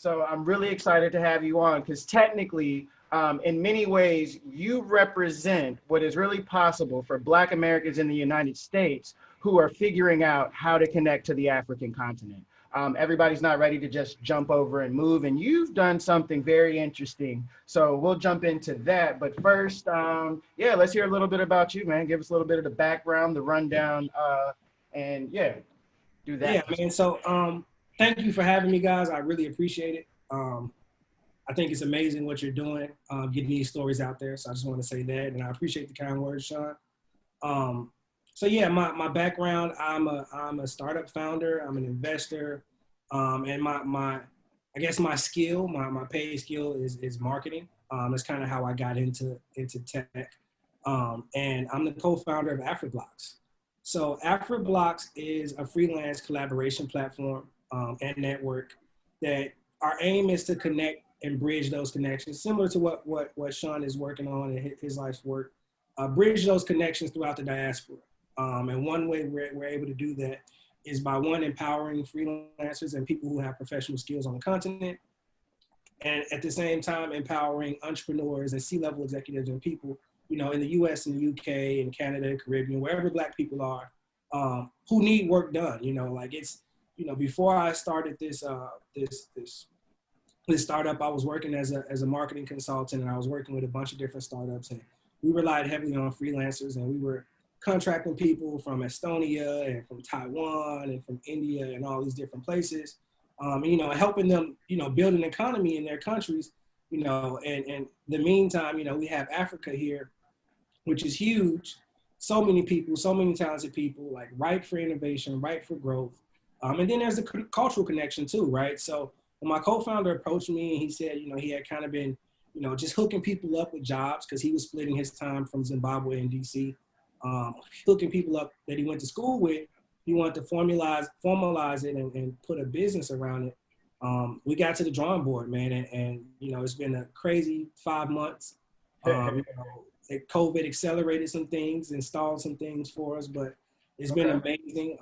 So I'm really excited to have you on because technically, in many ways, you represent what is really possible for Black Americans in the United States who are figuring out how to connect to the African continent. Everybody's not ready to just jump over and move, and you've done something very interesting. So we'll jump into that. But first, yeah, let's hear a little bit about you, man. Give us a little bit of the background, the rundown, and yeah, do that. Yeah, man. So thank you for having me, guys. I really appreciate it. I think it's amazing what you're doing, getting these stories out there. So I just want to say that, and I appreciate the kind words, Sean. So yeah, my background, I'm a startup founder, I'm an investor, and I guess my skill, my paid skill is marketing. That's kind of how I got into tech. And I'm the co-founder of AfriBlocks. So AfriBlocks is a freelance collaboration platform and network that our aim is to connect and bridge those connections, similar to what Sean is working on in his life's work, bridge those connections throughout the diaspora. And one way we're able to do that is by empowering freelancers and people who have professional skills on the continent, and at the same time empowering entrepreneurs and C-level executives and people, in the U.S. and the U.K. and Canada, Caribbean, wherever Black people are, who need work done. Before I started this startup, I was working as a marketing consultant, and I was working with a bunch of different startups, and we relied heavily on freelancers, and we were contracting people from Estonia and from Taiwan and from India and all these different places, helping them, build an economy in their countries, and in the meantime, we have Africa here, which is huge. So many people, so many talented people, like ripe for innovation, ripe for growth. And then there's the cultural connection too, right? So when my co-founder approached me and he said, he had kind of been, just hooking people up with jobs because he was splitting his time from Zimbabwe and DC, hooking people up that he went to school with. He wanted to formalize it and put a business around it. We got to the drawing board, man, and it's been a crazy 5 months. COVID accelerated some things, installed some things for us, but it's been amazing.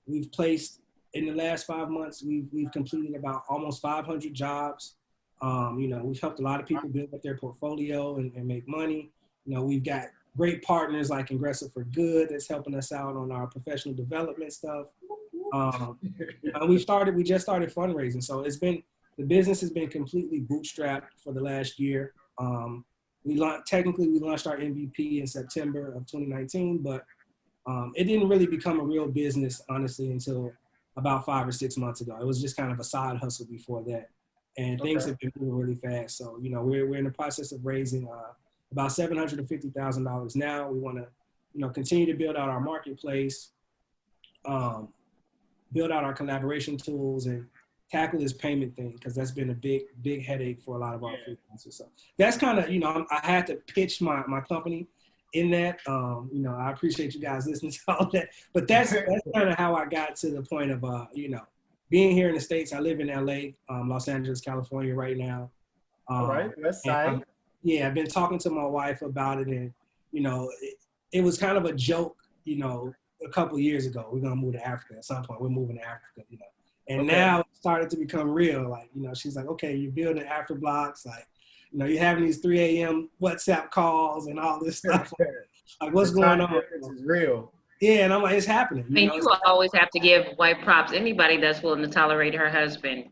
We've placed in the last 5 months, we've completed about almost 500 jobs. We've helped a lot of people build up their portfolio and make money. We've got great partners like Ingressive for Good that's helping us out on our professional development stuff. We just started fundraising. So the business has been completely bootstrapped for the last year. We launched our MVP in September of 2019, but it didn't really become a real business, honestly, until about 5 or 6 months ago. It was just kind of a side hustle before that. And things have been moving really fast. So, we're in the process of raising about $750,000 now. We want to, continue to build out our marketplace, build out our collaboration tools, and tackle this payment thing, because that's been a big headache for a lot of our freelancers. So that's kind of, I had to pitch my company in that. I appreciate you guys listening to all that, but that's kind of how I got to the point of, being here in the States. I live in LA, Los Angeles, California right now. All right, West Side. I've been talking to my wife about it, and, it was kind of a joke, a couple of years ago. We're going to move to Africa at some point. We're moving to Africa, And now it started to become real. Like, she's like, okay, you're building AfriBlocks. Like, you're having these 3 a.m. WhatsApp calls and all this stuff. Like, what's going on? This is real. Yeah, and I'm like, it's happening. You always have to give white props. Anybody that's willing to tolerate her husband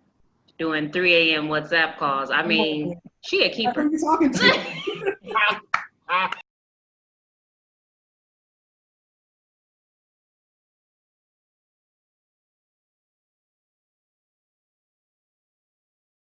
doing 3 a.m. WhatsApp calls. I mean, she a keeper. Who are you talking to?